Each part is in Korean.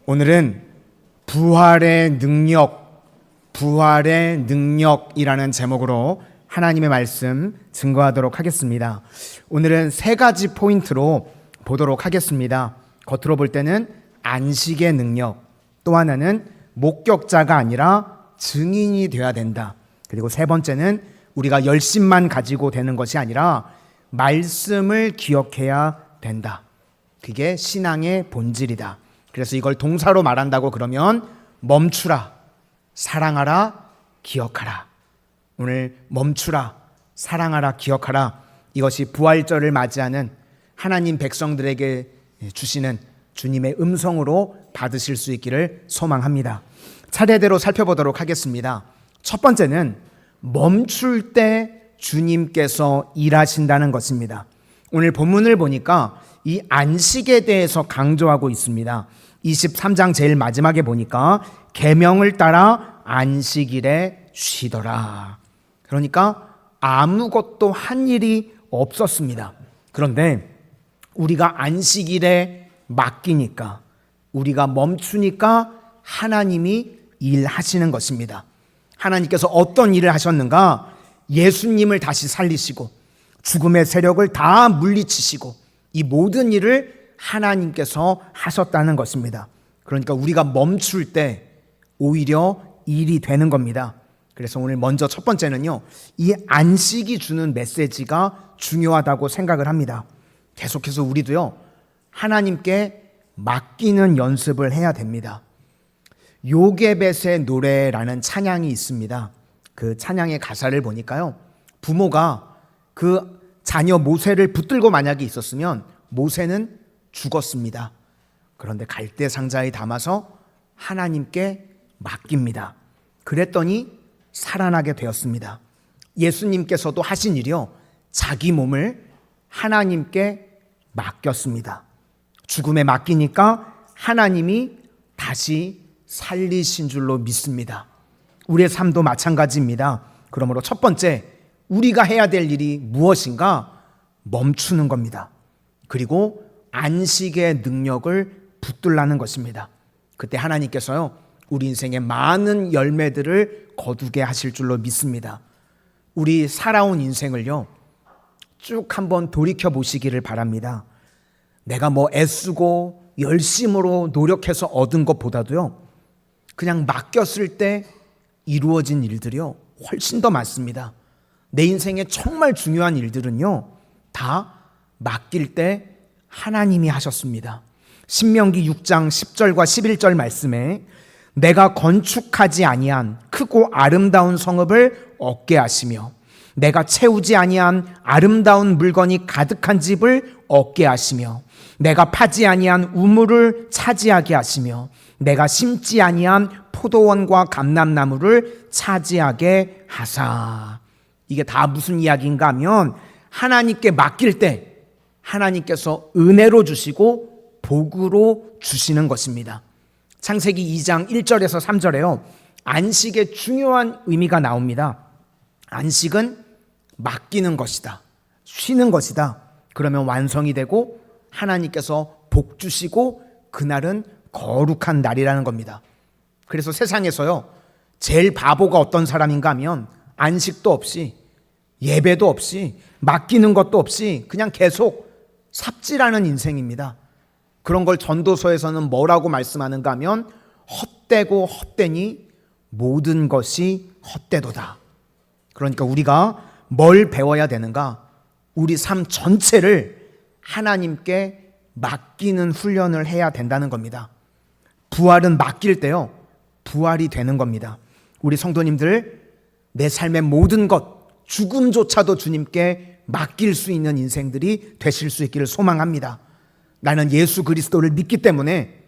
오늘은 부활의 능력이라는 제목으로 하나님의 말씀 증거하도록 하겠습니다. 오늘은 세 가지 포인트로 보도록 하겠습니다. 겉으로 볼 때는 안식의 능력, 또 하나는 목격자가 아니라 증인이 되어야 된다. 그리고 세 번째는 우리가 열심만 가지고 되는 것이 아니라 말씀을 기억해야 된다. 그게 신앙의 본질이다. 그래서 이걸 동사로 말한다고 그러면 멈추라, 사랑하라, 기억하라. 오늘 멈추라, 사랑하라, 기억하라. 이것이 부활절을 맞이하는 하나님 백성들에게 주시는 주님의 음성으로 받으실 수 있기를 소망합니다. 차례대로 살펴보도록 하겠습니다. 첫 번째는 멈출 때 주님께서 일하신다는 것입니다. 오늘 본문을 보니까 이 안식에 대해서 강조하고 있습니다. 23장 제일 마지막에 보니까 계명을 따라 안식일에 쉬더라. 그러니까 아무것도 한 일이 없었습니다. 그런데 우리가 안식일에 맡기니까, 우리가 멈추니까 하나님이 일하시는 것입니다. 하나님께서 어떤 일을 하셨는가? 예수님을 다시 살리시고 죽음의 세력을 다 물리치시고 이 모든 일을 하나님께서 하셨다는 것입니다. 그러니까 우리가 멈출 때 오히려 일이 되는 겁니다. 그래서 오늘 먼저 첫 번째는요, 이 안식이 주는 메시지가 중요하다고 생각을 합니다. 계속해서 우리도요, 하나님께 맡기는 연습을 해야 됩니다. 요게벳의 노래라는 찬양이 있습니다. 그 찬양의 가사를 보니까요, 부모가 그 자녀 모세를 붙들고 만약에 있었으면 모세는 죽었습니다. 그런데 갈대 상자에 담아서 하나님께 맡깁니다. 그랬더니 살아나게 되었습니다. 예수님께서도 하신 일이요, 자기 몸을 하나님께 맡겼습니다. 죽음에 맡기니까 하나님이 다시 살리신 줄로 믿습니다. 우리의 삶도 마찬가지입니다. 그러므로 첫 번째, 우리가 해야 될 일이 무엇인가? 멈추는 겁니다. 그리고 안식의 능력을 붙들라는 것입니다. 그때 하나님께서요, 우리 인생의 많은 열매들을 거두게 하실 줄로 믿습니다. 우리 살아온 인생을요, 쭉 한번 돌이켜 보시기를 바랍니다. 내가 애쓰고 열심으로 노력해서 얻은 것보다도요, 그냥 맡겼을 때 이루어진 일들이요, 훨씬 더 많습니다. 내 인생에 정말 중요한 일들은요, 다 맡길 때 하나님이 하셨습니다. 신명기 6장 10절과 11절 말씀에 내가 건축하지 아니한 크고 아름다운 성읍을 얻게 하시며 내가 채우지 아니한 아름다운 물건이 가득한 집을 얻게 하시며 내가 파지 아니한 우물을 차지하게 하시며 내가 심지 아니한 포도원과 감람나무를 차지하게 하사. 이게 다 무슨 이야기인가 하면 하나님께 맡길 때 하나님께서 은혜로 주시고 복으로 주시는 것입니다. 창세기 2장 1절에서 3절에요, 안식의 중요한 의미가 나옵니다. 안식은 맡기는 것이다, 쉬는 것이다. 그러면 완성이 되고 하나님께서 복 주시고 그날은 거룩한 날이라는 겁니다. 그래서 세상에서요, 제일 바보가 어떤 사람인가 하면 안식도 없이 예배도 없이 맡기는 것도 없이 그냥 계속 삽질하는 인생입니다. 그런 걸 전도서에서는 뭐라고 말씀하는가 하면 헛되고 헛되니 모든 것이 헛되도다. 그러니까 우리가 뭘 배워야 되는가? 우리 삶 전체를 하나님께 맡기는 훈련을 해야 된다는 겁니다. 부활은 맡길 때요, 부활이 되는 겁니다. 우리 성도님들, 내 삶의 모든 것, 죽음조차도 주님께 맡길 수 있는 인생들이 되실 수 있기를 소망합니다. 나는 예수 그리스도를 믿기 때문에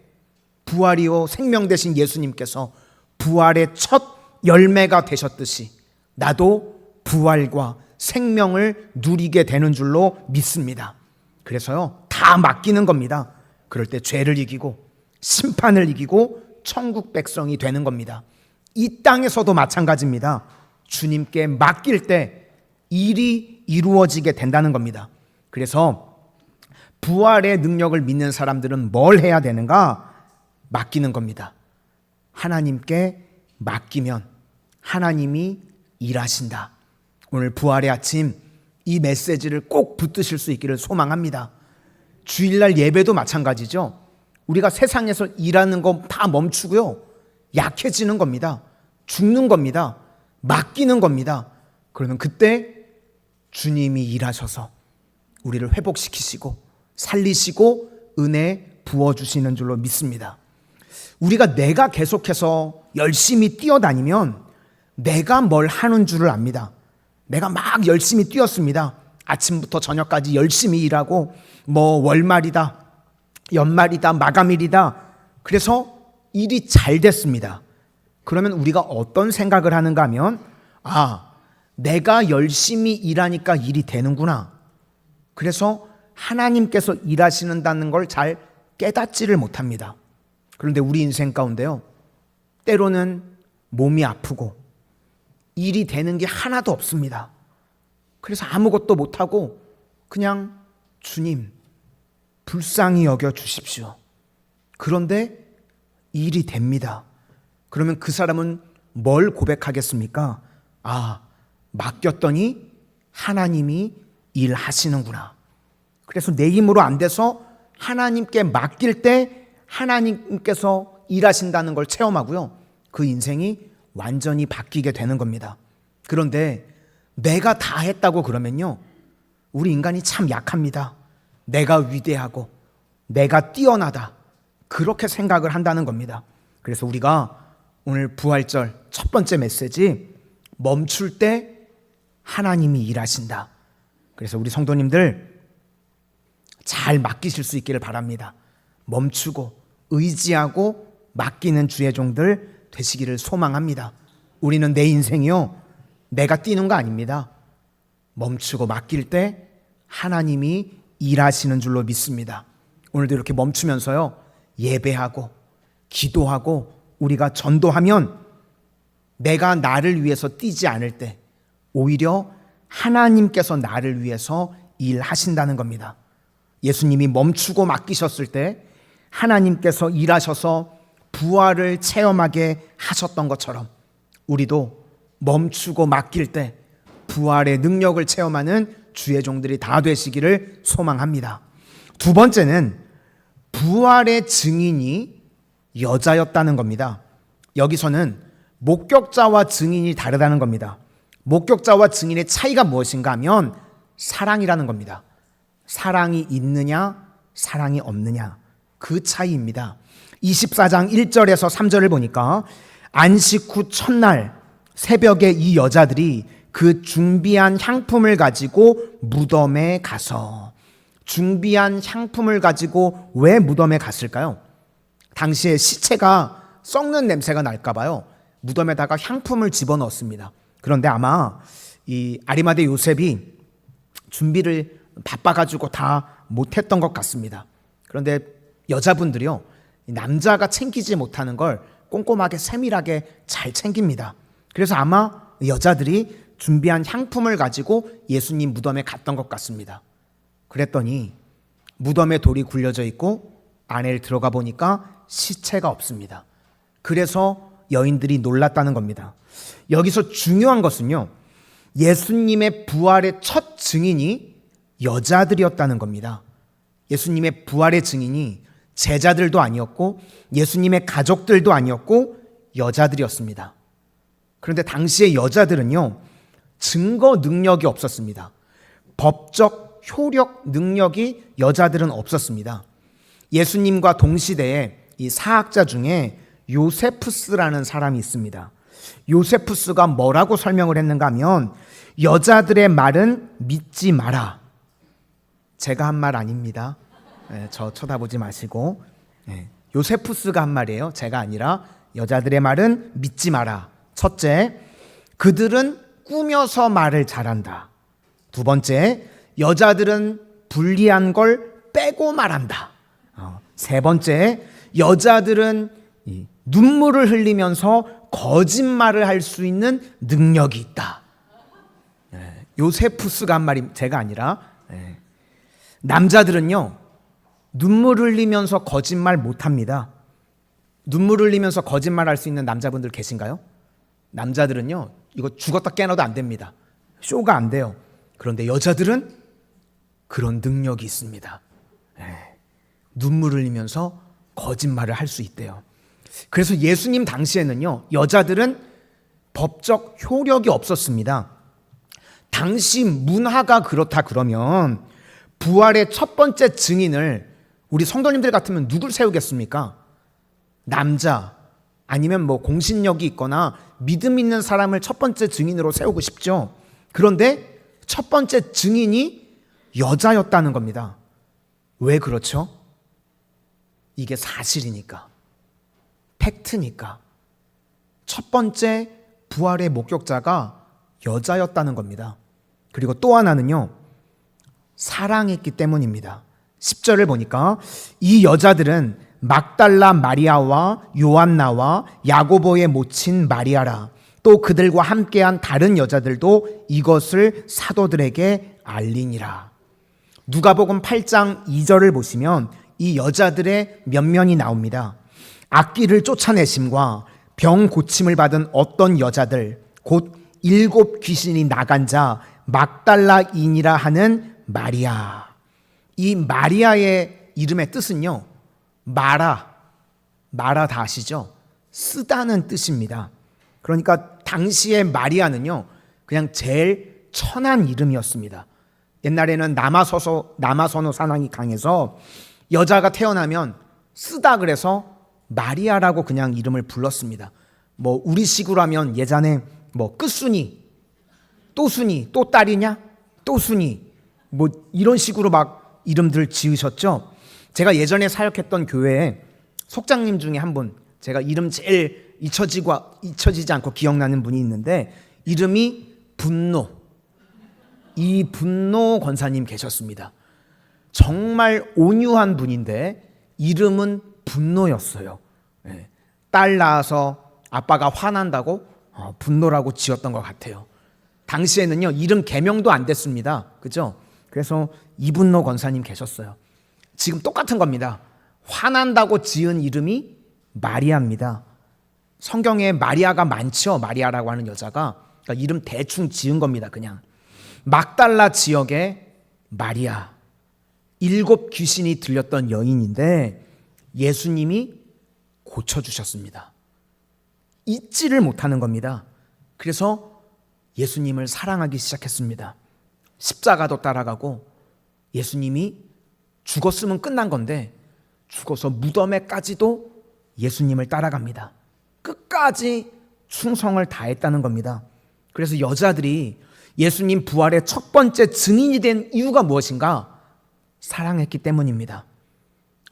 부활이요 생명 되신 예수님께서 부활의 첫 열매가 되셨듯이 나도 부활과 생명을 누리게 되는 줄로 믿습니다. 그래서요, 다 맡기는 겁니다. 그럴 때 죄를 이기고 심판을 이기고 천국 백성이 되는 겁니다. 이 땅에서도 마찬가지입니다. 주님께 맡길 때 일이 이루어지게 된다는 겁니다. 그래서 부활의 능력을 믿는 사람들은 뭘 해야 되는가? 맡기는 겁니다. 하나님께 맡기면 하나님이 일하신다. 오늘 부활의 아침 이 메시지를 꼭 붙드실 수 있기를 소망합니다. 주일날 예배도 마찬가지죠. 우리가 세상에서 일하는 거 다 멈추고요. 약해지는 겁니다. 죽는 겁니다. 맡기는 겁니다. 그러면 그때 주님이 일하셔서 우리를 회복시키시고 살리시고 은혜 부어주시는 줄로 믿습니다. 우리가 내가 계속해서 열심히 뛰어다니면 내가 뭘 하는 줄을 압니다. 내가 막 열심히 뛰었습니다. 아침부터 저녁까지 열심히 일하고 월말이다, 연말이다, 마감일이다. 그래서 일이 잘 됐습니다. 그러면 우리가 어떤 생각을 하는가 하면 내가 열심히 일하니까 일이 되는구나. 그래서 하나님께서 일하시는다는 걸 잘 깨닫지를 못합니다. 그런데 우리 인생 가운데요, 때로는 몸이 아프고 일이 되는 게 하나도 없습니다. 그래서 아무것도 못하고 그냥 주님 불쌍히 여겨 주십시오. 그런데 일이 됩니다. 그러면 그 사람은 뭘 고백하겠습니까? 맡겼더니 하나님이 일하시는구나. 그래서 내 힘으로 안 돼서 하나님께 맡길 때 하나님께서 일하신다는 걸 체험하고요. 그 인생이 완전히 바뀌게 되는 겁니다. 그런데 내가 다 했다고 그러면요, 우리 인간이 참 약합니다. 내가 위대하고 내가 뛰어나다, 그렇게 생각을 한다는 겁니다. 그래서 우리가 오늘 부활절 첫 번째 메시지, 멈출 때 하나님이 일하신다. 그래서 우리 성도님들 잘 맡기실 수 있기를 바랍니다. 멈추고 의지하고 맡기는 주의 종들 되시기를 소망합니다. 우리는 내 인생이요, 내가 뛰는 거 아닙니다. 멈추고 맡길 때 하나님이 일하시는 줄로 믿습니다. 오늘도 이렇게 멈추면서요, 예배하고 기도하고 우리가 전도하면 내가 나를 위해서 뛰지 않을 때 오히려 하나님께서 나를 위해서 일하신다는 겁니다. 예수님이 멈추고 맡기셨을 때 하나님께서 일하셔서 부활을 체험하게 하셨던 것처럼 우리도 멈추고 맡길 때 부활의 능력을 체험하는 주의 종들이 다 되시기를 소망합니다. 두 번째는 부활의 증인이 여자였다는 겁니다. 여기서는 목격자와 증인이 다르다는 겁니다. 목격자와 증인의 차이가 무엇인가 하면 사랑이라는 겁니다. 사랑이 있느냐, 사랑이 없느냐, 그 차이입니다. 24장 1절에서 3절을 보니까 안식 후 첫날 새벽에 이 여자들이 그 준비한 향품을 가지고 무덤에 가서, 준비한 향품을 가지고 왜 무덤에 갔을까요? 당시에 시체가 썩는 냄새가 날까 봐요. 무덤에다가 향품을 집어넣었습니다. 그런데 아마 이 아리마대 요셉이 준비를 바빠가지고 다 못했던 것 같습니다. 그런데 여자분들이요, 남자가 챙기지 못하는 걸 꼼꼼하게 세밀하게 잘 챙깁니다. 그래서 아마 여자들이 준비한 향품을 가지고 예수님 무덤에 갔던 것 같습니다. 그랬더니 무덤에 돌이 굴려져 있고 안에 들어가 보니까 시체가 없습니다. 그래서 여인들이 놀랐다는 겁니다. 여기서 중요한 것은요, 예수님의 부활의 첫 증인이 여자들이었다는 겁니다. 예수님의 부활의 증인이 제자들도 아니었고 예수님의 가족들도 아니었고 여자들이었습니다. 그런데 당시의 여자들은요, 증거 능력이 없었습니다. 법적 효력 능력이 여자들은 없었습니다. 예수님과 동시대에 이 사학자 중에 요세푸스라는 사람이 있습니다. 요세푸스가 뭐라고 설명을 했는가 하면, 여자들의 말은 믿지 마라. 제가 한 말 아닙니다. 저 쳐다보지 마시고, 요세푸스가 한 말이에요. 제가 아니라. 여자들의 말은 믿지 마라. 첫째, 그들은 꾸며서 말을 잘한다. 두 번째, 여자들은 불리한 걸 빼고 말한다. 세 번째, 여자들은 눈물을 흘리면서 거짓말을 할 수 있는 능력이 있다. 요세푸스가 한 말이 제가 아니라. 남자들은요, 눈물 흘리면서 거짓말 못합니다. 눈물 흘리면서 거짓말할 수 있는 남자분들 계신가요? 남자들은요, 이거 죽었다 깨어나도 안 됩니다. 쇼가 안 돼요. 그런데 여자들은 그런 능력이 있습니다. 눈물 흘리면서 거짓말을 할 수 있대요. 그래서 예수님 당시에는요, 여자들은 법적 효력이 없었습니다. 당시 문화가 그렇다 그러면 부활의 첫 번째 증인을 우리 성도님들 같으면 누굴 세우겠습니까? 남자 아니면 뭐 공신력이 있거나 믿음 있는 사람을 첫 번째 증인으로 세우고 싶죠. 그런데 첫 번째 증인이 여자였다는 겁니다. 왜 그렇죠? 이게 사실이니까, 팩트니까. 첫 번째 부활의 목격자가 여자였다는 겁니다. 그리고 또 하나는요, 사랑했기 때문입니다. 10절을 보니까 이 여자들은 막달라 마리아와 요한나와 야고보의 모친 마리아라, 또 그들과 함께한 다른 여자들도 이것을 사도들에게 알리니라. 누가복음 8장 2절을 보시면 이 여자들의 면면이 나옵니다. 악귀를 쫓아내심과 병 고침을 받은 어떤 여자들, 곧 7 귀신이 나간 자 막달라인이라 하는 마리아. 이 마리아의 이름의 뜻은요, 마라 다 아시죠? 쓰다는 뜻입니다. 그러니까 당시의 마리아는요, 그냥 제일 천한 이름이었습니다. 옛날에는 남아선호 사상이 강해서 여자가 태어나면 쓰다 그래서 마리아라고 그냥 이름을 불렀습니다. 뭐 우리식으로 하면 예전에 뭐 끝순이, 또순이, 또 딸이냐, 또순이, 뭐 이런 식으로 막 이름들 지으셨죠. 제가 예전에 사역했던 교회에 속장님 중에 한 분, 제가 이름 제일 잊혀지지 않고 기억나는 분이 있는데 이름이 분노, 이 분노 권사님 계셨습니다. 정말 온유한 분인데 이름은 분노였어요. 딸 낳아서 아빠가 화난다고 분노라고 지었던 것 같아요. 당시에는요, 이름 개명도 안 됐습니다. 그죠? 그래서 이분노 권사님 계셨어요. 지금 똑같은 겁니다. 화난다고 지은 이름이 마리아입니다. 성경에 마리아가 많죠. 마리아라고 하는 여자가. 그러니까 이름 대충 지은 겁니다. 그냥. 막달라 지역의 마리아. 7 귀신이 들렸던 여인인데 예수님이 고쳐주셨습니다. 잊지를 못하는 겁니다. 그래서 예수님을 사랑하기 시작했습니다. 십자가도 따라가고, 예수님이 죽었으면 끝난 건데 죽어서 무덤에까지도 예수님을 따라갑니다. 끝까지 충성을 다했다는 겁니다. 그래서 여자들이 예수님 부활의 첫 번째 증인이 된 이유가 무엇인가? 사랑했기 때문입니다.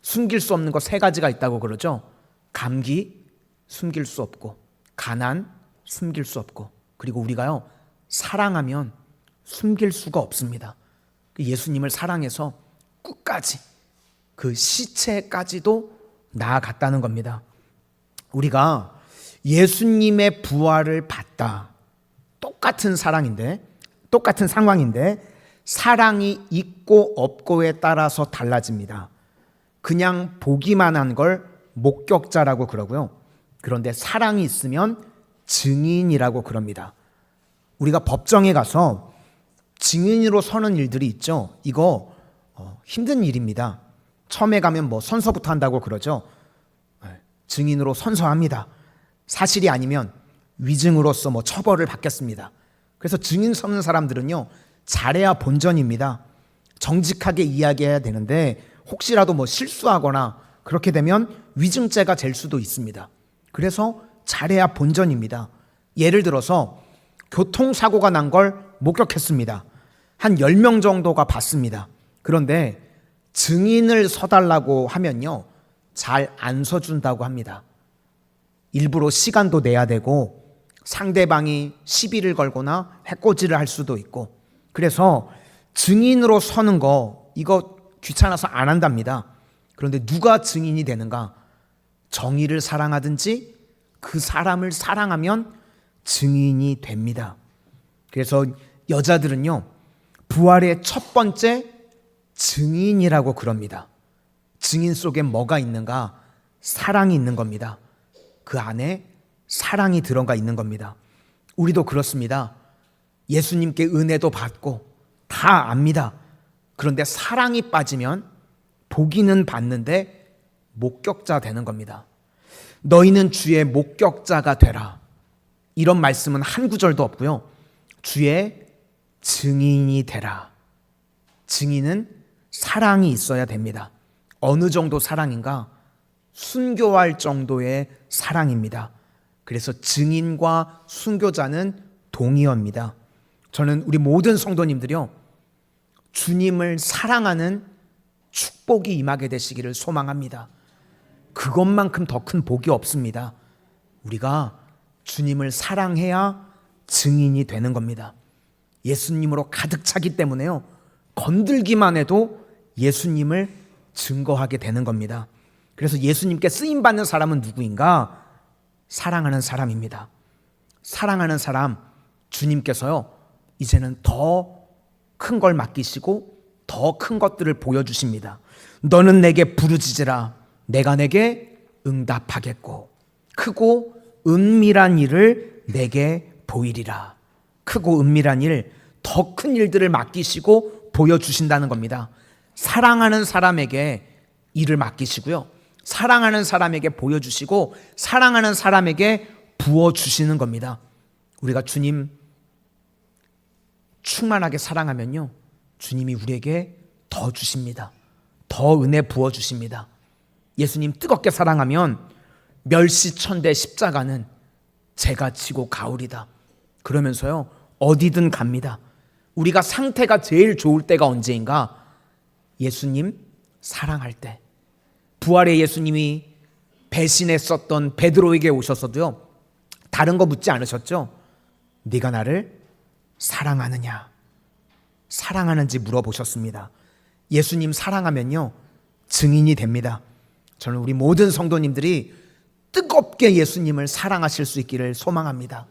숨길 수 없는 거 3가지가 있다고 그러죠. 감기, 숨길 수 없고, 가난, 숨길 수 없고, 그리고 우리가요, 사랑하면 숨길 수가 없습니다. 예수님을 사랑해서 끝까지, 그 시체까지도 나아갔다는 겁니다. 우리가 예수님의 부활을 봤다. 똑같은 사랑인데, 똑같은 상황인데 사랑이 있고 없고에 따라서 달라집니다. 그냥 보기만 한 걸 목격자라고 그러고요. 그런데 사랑이 있으면 증인이라고 그럽니다. 우리가 법정에 가서 증인으로 서는 일들이 있죠. 이거 힘든 일입니다. 처음에 가면 뭐 선서부터 한다고 그러죠. 증인으로 선서합니다. 사실이 아니면 위증으로서 뭐 처벌을 받겠습니다. 그래서 증인 서는 사람들은요, 잘해야 본전입니다. 정직하게 이야기해야 되는데 혹시라도 뭐 실수하거나 그렇게 되면 위증죄가 될 수도 있습니다. 그래서 잘해야 본전입니다. 예를 들어서 교통사고가 난 걸 목격했습니다. 한 10명 정도가 봤습니다. 그런데 증인을 서달라고 하면요, 잘 안 서준다고 합니다. 일부러 시간도 내야 되고 상대방이 시비를 걸거나 해코지를 할 수도 있고, 그래서 증인으로 서는 거 이거 귀찮아서 안 한답니다. 그런데 누가 증인이 되는가? 정의를 사랑하든지 그 사람을 사랑하면 증인이 됩니다. 그래서 여자들은요, 부활의 첫 번째 증인이라고 그럽니다. 증인 속에 뭐가 있는가? 사랑이 있는 겁니다. 그 안에 사랑이 들어가 있는 겁니다. 우리도 그렇습니다. 예수님께 은혜도 받고 다 압니다. 그런데 사랑이 빠지면 보기는 받는데 목격자 되는 겁니다. 너희는 주의 목격자가 되라. 이런 말씀은 한 구절도 없고요. 주의 증인이 되라. 증인은 사랑이 있어야 됩니다. 어느 정도 사랑인가? 순교할 정도의 사랑입니다. 그래서 증인과 순교자는 동의어입니다. 저는 우리 모든 성도님들이요, 주님을 사랑하는 축복이 임하게 되시기를 소망합니다. 그것만큼 더 큰 복이 없습니다. 우리가 주님을 사랑해야 증인이 되는 겁니다. 예수님으로 가득 차기 때문에요, 건들기만 해도 예수님을 증거하게 되는 겁니다. 그래서 예수님께 쓰임받는 사람은 누구인가? 사랑하는 사람입니다. 사랑하는 사람, 주님께서요, 이제는 더 큰 걸 맡기시고 더 큰 것들을 보여주십니다. 너는 내게 부르짖으라. 내가 내게 응답하겠고 크고 은밀한 일을 내게 보이리라. 크고 은밀한 일, 더 큰 일들을 맡기시고 보여주신다는 겁니다. 사랑하는 사람에게 일을 맡기시고요, 사랑하는 사람에게 보여주시고 사랑하는 사람에게 부어주시는 겁니다. 우리가 주님 충만하게 사랑하면요, 주님이 우리에게 더 주십니다. 더 은혜 부어주십니다. 예수님 뜨겁게 사랑하면 멸시천대 십자가는 제가 지고 가오리다. 그러면서요, 어디든 갑니다. 우리가 상태가 제일 좋을 때가 언제인가? 예수님 사랑할 때. 부활의 예수님이 배신했었던 베드로에게 오셔서도요, 다른 거 묻지 않으셨죠? 네가 나를 사랑하느냐? 사랑하는지 물어보셨습니다. 예수님 사랑하면요, 증인이 됩니다. 저는 우리 모든 성도님들이 뜨겁게 예수님을 사랑하실 수 있기를 소망합니다.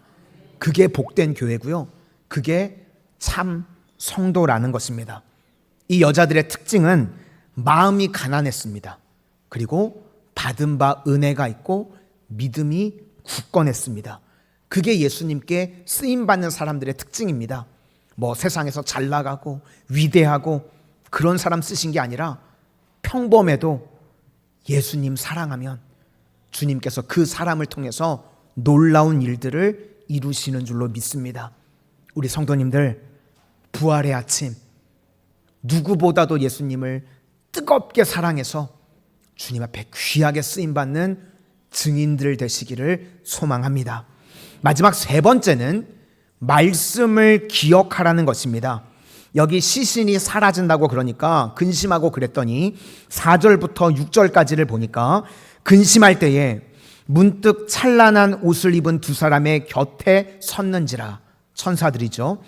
그게 복된 교회고요, 그게 참 성도라는 것입니다. 이 여자들의 특징은 마음이 가난했습니다. 그리고 받은 바 은혜가 있고 믿음이 굳건했습니다. 그게 예수님께 쓰임받는 사람들의 특징입니다. 뭐 세상에서 잘 나가고 위대하고 그런 사람 쓰신 게 아니라 평범해도 예수님 사랑하면 주님께서 그 사람을 통해서 놀라운 일들을 이루시는 줄로 믿습니다. 우리 성도님들, 부활의 아침, 누구보다도 예수님을 뜨겁게 사랑해서 주님 앞에 귀하게 쓰임받는 증인들 되시기를 소망합니다. 마지막 세 번째는 말씀을 기억하라는 것입니다. 여기 시신이 사라진다고 그러니까 근심하고 그랬더니 4절부터 6절까지를 보니까 근심할 때에 문득 찬란한 옷을 입은 두 사람의 곁에 섰는지라. 천사들이죠.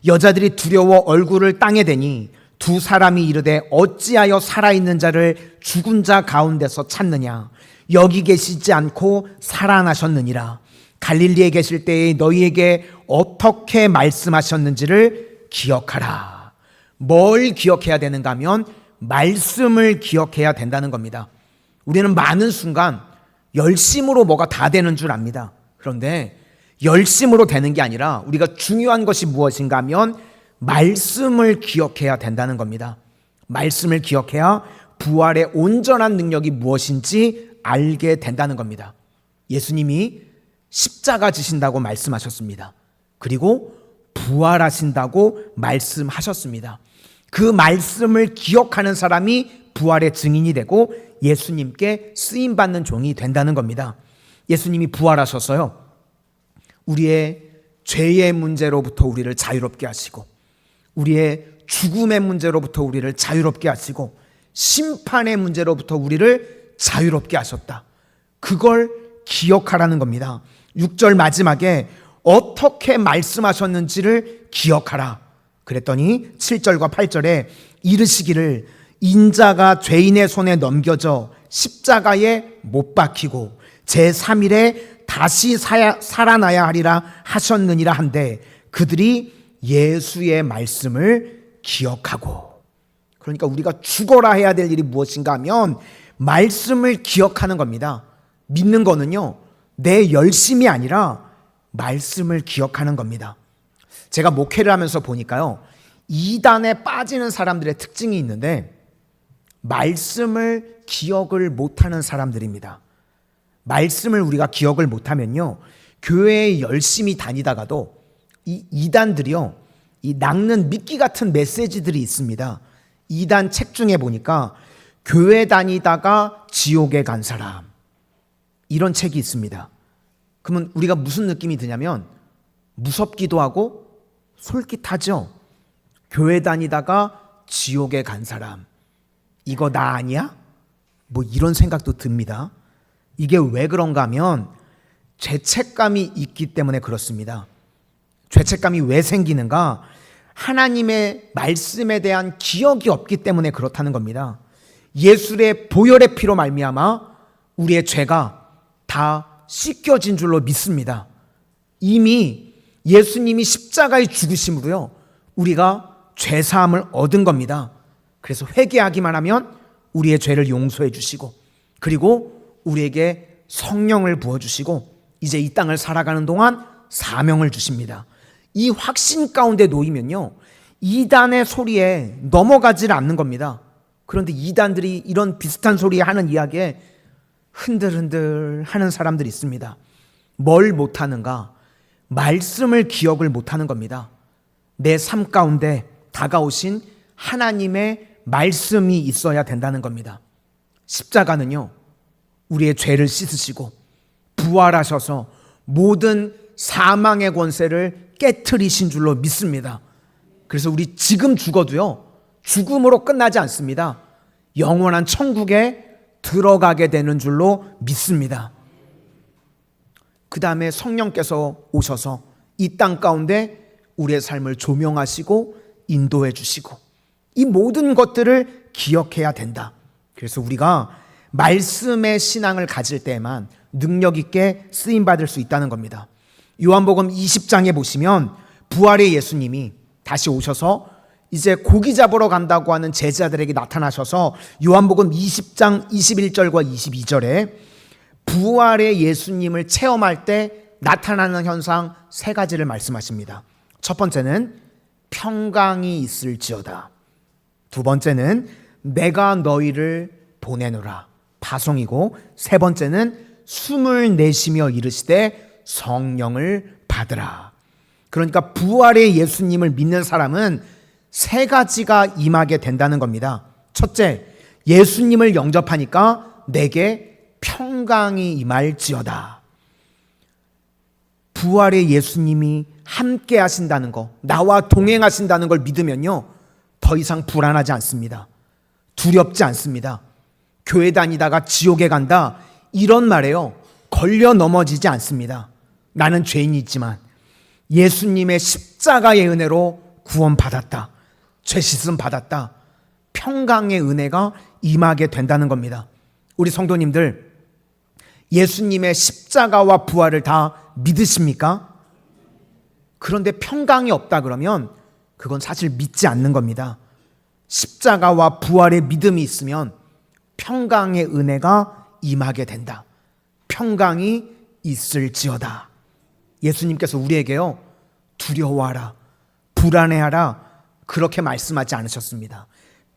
여자들이 두려워 얼굴을 땅에 대니 두 사람이 이르되 어찌하여 살아있는 자를 죽은 자 가운데서 찾느냐? 여기 계시지 않고 살아나셨느니라. 갈릴리에 계실 때에 너희에게 어떻게 말씀하셨는지를 기억하라. 뭘 기억해야 되는가 하면 말씀을 기억해야 된다는 겁니다. 우리는 많은 순간 열심으로 뭐가 다 되는 줄 압니다. 그런데 열심으로 되는 게 아니라 우리가 중요한 것이 무엇인가 하면 말씀을 기억해야 된다는 겁니다. 말씀을 기억해야 부활의 온전한 능력이 무엇인지 알게 된다는 겁니다. 예수님이 십자가 지신다고 말씀하셨습니다. 그리고 부활하신다고 말씀하셨습니다. 그 말씀을 기억하는 사람이 부활의 증인이 되고 예수님께 쓰임받는 종이 된다는 겁니다. 예수님이 부활하셔서요, 우리의 죄의 문제로부터 우리를 자유롭게 하시고 우리의 죽음의 문제로부터 우리를 자유롭게 하시고 심판의 문제로부터 우리를 자유롭게 하셨다. 그걸 기억하라는 겁니다. 6절 마지막에 어떻게 말씀하셨는지를 기억하라. 그랬더니 7절과 8절에 이르시기를 인자가 죄인의 손에 넘겨져 십자가에 못 박히고 제3일에 다시 살아나야 하리라 하셨느니라 한데 그들이 예수의 말씀을 기억하고, 그러니까 우리가 죽어라 해야 될 일이 무엇인가 하면 말씀을 기억하는 겁니다. 믿는 거는요, 내 열심이 아니라 말씀을 기억하는 겁니다. 제가 목회를 하면서 보니까요, 이단에 빠지는 사람들의 특징이 있는데 말씀을 기억을 못하는 사람들입니다. 말씀을 우리가 기억을 못하면요, 교회에 열심히 다니다가도 이 이단들이요, 이 낚는 미끼 같은 메시지들이 있습니다. 이단 책 중에 보니까 교회 다니다가 지옥에 간 사람, 이런 책이 있습니다. 그러면 우리가 무슨 느낌이 드냐면 무섭기도 하고 솔깃하죠. 교회 다니다가 지옥에 간 사람, 이거 나 아니야? 뭐 이런 생각도 듭니다. 이게 왜 그런가 하면 죄책감이 있기 때문에 그렇습니다. 죄책감이 왜 생기는가? 하나님의 말씀에 대한 기억이 없기 때문에 그렇다는 겁니다. 예수의 보혈의 피로 말미암아 우리의 죄가 다 씻겨진 줄로 믿습니다. 이미 예수님이 십자가의 죽으심으로요, 우리가 죄사함을 얻은 겁니다. 그래서 회개하기만 하면 우리의 죄를 용서해 주시고, 그리고 우리에게 성령을 부어주시고, 이제 이 땅을 살아가는 동안 사명을 주십니다. 이 확신 가운데 놓이면요, 이단의 소리에 넘어가질 않는 겁니다. 그런데 이단들이 이런 비슷한 소리 하는 이야기에 흔들흔들 하는 사람들이 있습니다. 뭘 못하는가? 말씀을 기억을 못하는 겁니다. 내 삶 가운데 다가오신 하나님의 말씀이 있어야 된다는 겁니다. 십자가는요, 우리의 죄를 씻으시고 부활하셔서 모든 사망의 권세를 깨트리신 줄로 믿습니다. 그래서 우리 지금 죽어도요, 죽음으로 끝나지 않습니다. 영원한 천국에 들어가게 되는 줄로 믿습니다. 그 다음에 성령께서 오셔서 이 땅 가운데 우리의 삶을 조명하시고 인도해 주시고, 이 모든 것들을 기억해야 된다. 그래서 우리가 말씀의 신앙을 가질 때에만 능력 있게 쓰임받을 수 있다는 겁니다. 요한복음 20장에 보시면 부활의 예수님이 다시 오셔서 이제 고기 잡으러 간다고 하는 제자들에게 나타나셔서 요한복음 20장 21절과 22절에 부활의 예수님을 체험할 때 나타나는 현상 세 가지를 말씀하십니다. 첫 번째는 평강이 있을지어다. 두 번째는 내가 너희를 보내노라, 파송이고, 세 번째는 숨을 내쉬며 이르시되 성령을 받으라. 그러니까 부활의 예수님을 믿는 사람은 세 가지가 임하게 된다는 겁니다. 첫째, 예수님을 영접하니까 내게 평강이 임할지어다. 부활의 예수님이 함께 하신다는 거, 나와 동행하신다는 걸 믿으면요, 더 이상 불안하지 않습니다. 두렵지 않습니다. 교회 다니다가 지옥에 간다, 이런 말에요, 걸려 넘어지지 않습니다. 나는 죄인이지만 예수님의 십자가의 은혜로 구원받았다, 죄 씻음 받았다, 평강의 은혜가 임하게 된다는 겁니다. 우리 성도님들, 예수님의 십자가와 부활을 다 믿으십니까? 그런데 평강이 없다 그러면 그건 사실 믿지 않는 겁니다. 십자가와 부활의 믿음이 있으면 평강의 은혜가 임하게 된다. 평강이 있을지어다. 예수님께서 우리에게요, 두려워하라, 불안해하라, 그렇게 말씀하지 않으셨습니다.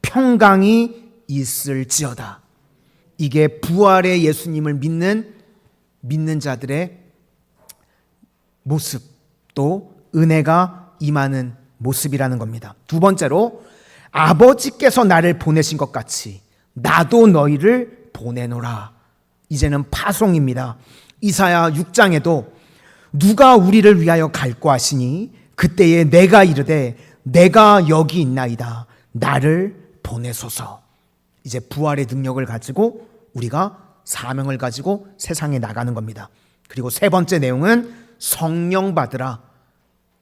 평강이 있을지어다. 이게 부활의 예수님을 믿는 자들의 모습, 또 은혜가 임하는 모습이라는 겁니다. 두 번째로, 아버지께서 나를 보내신 것 같이 나도 너희를 보내노라. 이제는 파송입니다. 이사야 6장에도 누가 우리를 위하여 갈고 하시니 그때에 내가 이르되 내가 여기 있나이다, 나를 보내소서. 이제 부활의 능력을 가지고 우리가 사명을 가지고 세상에 나가는 겁니다. 그리고 세 번째 내용은 성령 받으라.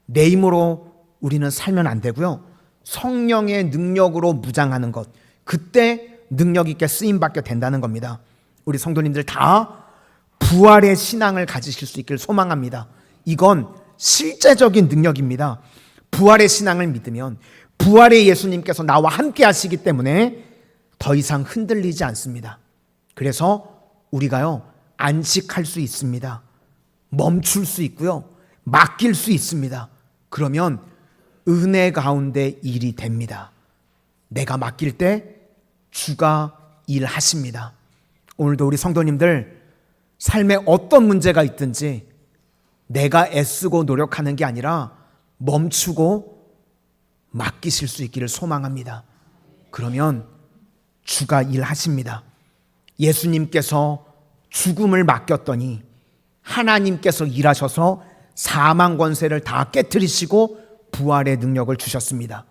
내 힘으로 우리는 살면 안 되고요, 성령의 능력으로 무장하는 것, 그때 능력 있게 쓰임받게 된다는 겁니다. 우리 성도님들 다 부활의 신앙을 가지실 수 있길 소망합니다. 이건 실제적인 능력입니다. 부활의 신앙을 믿으면 부활의 예수님께서 나와 함께 하시기 때문에 더 이상 흔들리지 않습니다. 그래서 우리가요, 안식할 수 있습니다. 멈출 수 있고요. 맡길 수 있습니다. 그러면 은혜 가운데 일이 됩니다. 내가 맡길 때 주가 일하십니다. 오늘도 우리 성도님들 삶에 어떤 문제가 있든지 내가 애쓰고 노력하는 게 아니라 멈추고 맡기실 수 있기를 소망합니다. 그러면 주가 일하십니다. 예수님께서 죽음을 맡겼더니 하나님께서 일하셔서 사망 권세를 다 깨트리시고 부활의 능력을 주셨습니다.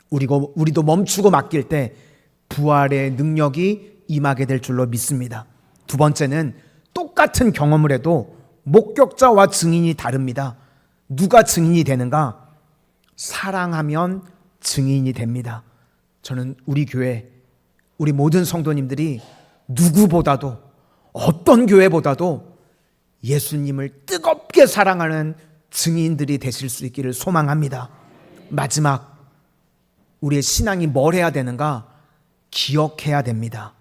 우리도 멈추고 맡길 때 부활의 능력이 임하게 될 줄로 믿습니다. 두 번째는 똑같은 경험을 해도 목격자와 증인이 다릅니다. 누가 증인이 되는가? 사랑하면 증인이 됩니다. 저는 우리 교회, 우리 모든 성도님들이 누구보다도 어떤 교회보다도 예수님을 뜨겁게 사랑하는 증인들이 되실 수 있기를 소망합니다. 마지막, 우리의 신앙이 뭘 해야 되는가? 기억해야 됩니다.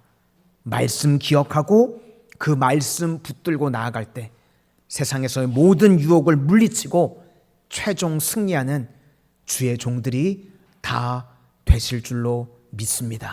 말씀 기억하고 그 말씀 붙들고 나아갈 때 세상에서의 모든 유혹을 물리치고 최종 승리하는 주의 종들이 다 되실 줄로 믿습니다.